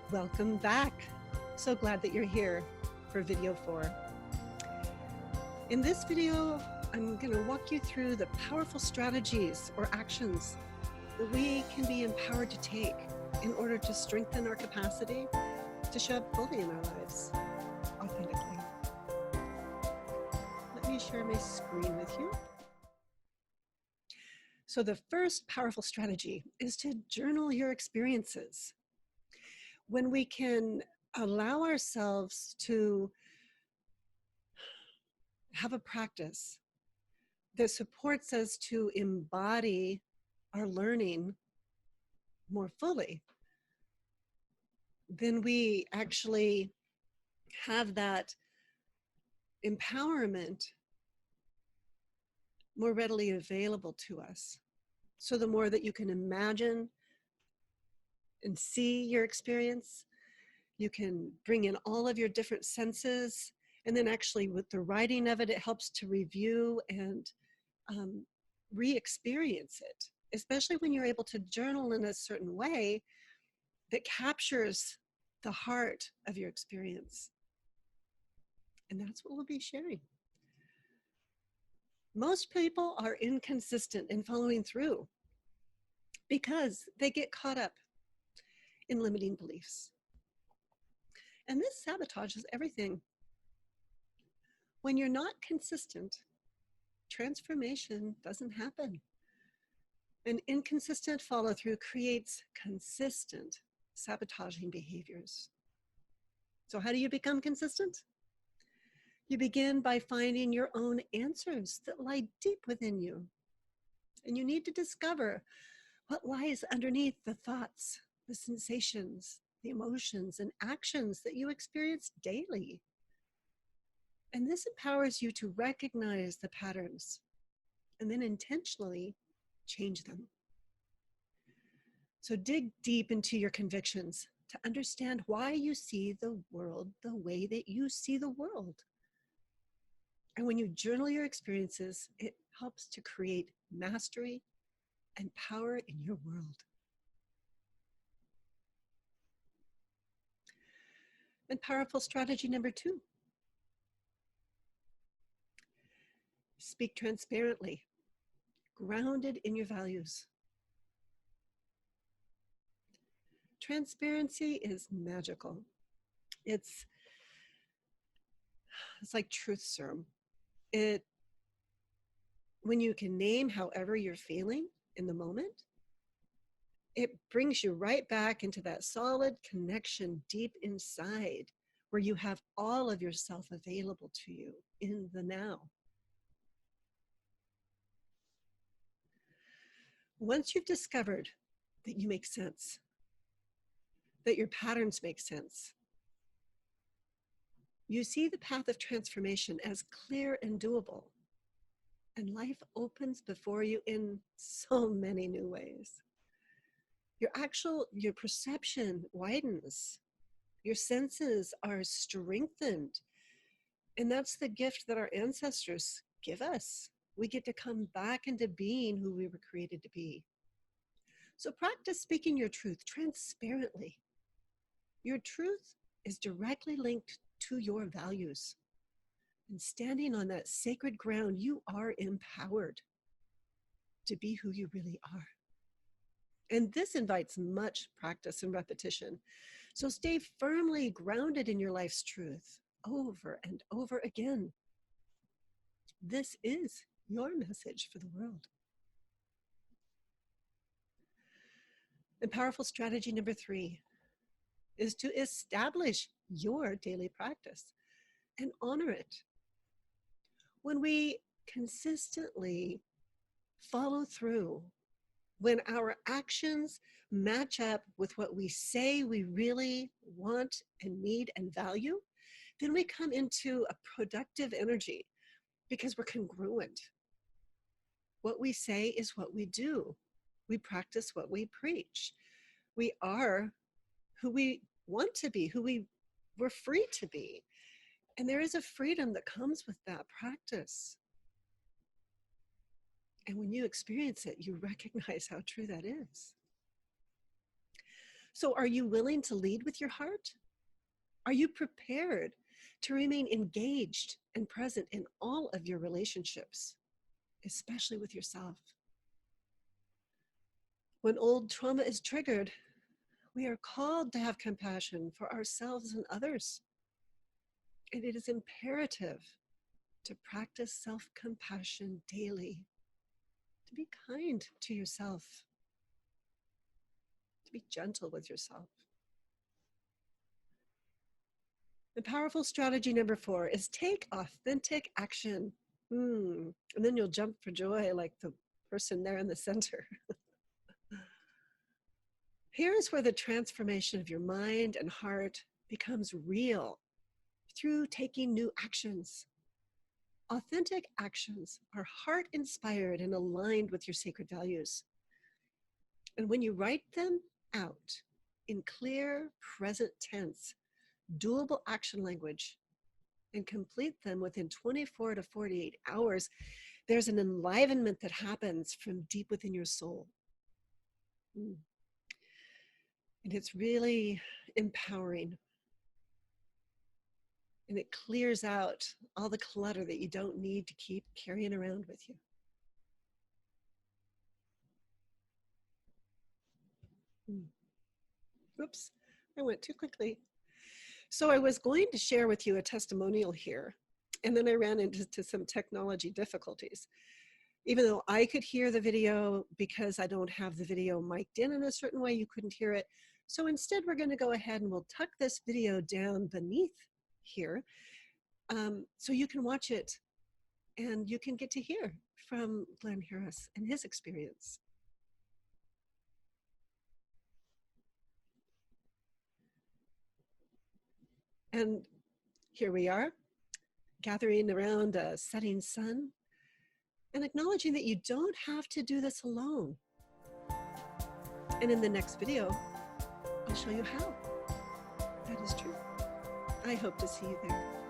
Welcome back. So glad that you're here for video 4. In this video, I'm going to walk you through the powerful strategies or actions that we can be empowered to take in order to strengthen our capacity to show up fully in our lives authentically. Let me share my screen with you. So the first powerful strategy is to journal your experiences. When we can allow ourselves to have a practice that supports us to embody our learning more fully, then we actually have that empowerment more readily available to us. So the more that you can imagine and see your experience, you can bring in all of your different senses, and then actually with the writing of it, it helps to review and re-experience it, especially when you're able to journal in a certain way that captures the heart of your experience. And that's what we'll be sharing. Most people are inconsistent in following through because they get caught up in limiting beliefs. And this sabotages everything. When you're not consistent, transformation doesn't happen. An inconsistent follow-through creates consistent sabotaging behaviors. So how do you become consistent? You begin by finding your own answers that lie deep within you. And you need to discover what lies underneath the thoughts, the sensations, the emotions, and actions that you experience daily. And this empowers you to recognize the patterns and then intentionally change them. So dig deep into your convictions to understand why you see the world the way that you see the world. And when you journal your experiences, it helps to create mastery and power in your world. And powerful strategy number 2. Speak transparently, grounded in your values. Transparency is magical. It's like truth serum. When you can name however you're feeling in the moment, it brings you right back into that solid connection deep inside where you have all of yourself available to you in the now. Once you've discovered that you make sense, that your patterns make sense, you see the path of transformation as clear and doable, and life opens before you in so many new ways. Your perception widens, your senses are strengthened, and that's the gift that our ancestors give us. We get to come back into being who we were created to be. So practice speaking your truth transparently. Your truth is directly linked to your values. And standing on that sacred ground, you are empowered to be who you really are. And this invites much practice and repetition. So stay firmly grounded in your life's truth over and over again. This is your message for the world. And powerful strategy number 3 is to establish your daily practice and honor it. When we consistently follow through, when our actions match up with what we say we really want and need and value, then we come into a productive energy because we're congruent. What we say is what we do. We practice what we preach. We are who we want to be, who we're free to be. And there is a freedom that comes with that practice. And when you experience it, you recognize how true that is. So are you willing to lead with your heart? Are you prepared to remain engaged and present in all of your relationships, especially with yourself? When old trauma is triggered, we are called to have compassion for ourselves and others. And it is imperative to practice self-compassion daily, to be kind to yourself, to be gentle with yourself. And powerful strategy number 4 is take authentic action. And then you'll jump for joy like the person there in the center. Here is where the transformation of your mind and heart becomes real through taking new actions. Authentic actions are heart-inspired and aligned with your sacred values. And when you write them out in clear, present tense, doable action language, and complete them within 24 to 48 hours, there's an enlivenment that happens from deep within your soul. And it's really empowering. And it clears out all the clutter that you don't need to keep carrying around with you. Oops, I went too quickly. So I was going to share with you a testimonial here, and then I ran into some technology difficulties. Even though I could hear the video, because I don't have the video mic'd in a certain way, you couldn't hear it. So instead, we're going to go ahead and we'll tuck this video down beneath here so you can watch it and you can get to hear from Glenn Harris and his experience. And here we are, gathering around a setting sun and acknowledging that you don't have to do this alone. And in the next video, I'll show you how that is true. I hope to see you there.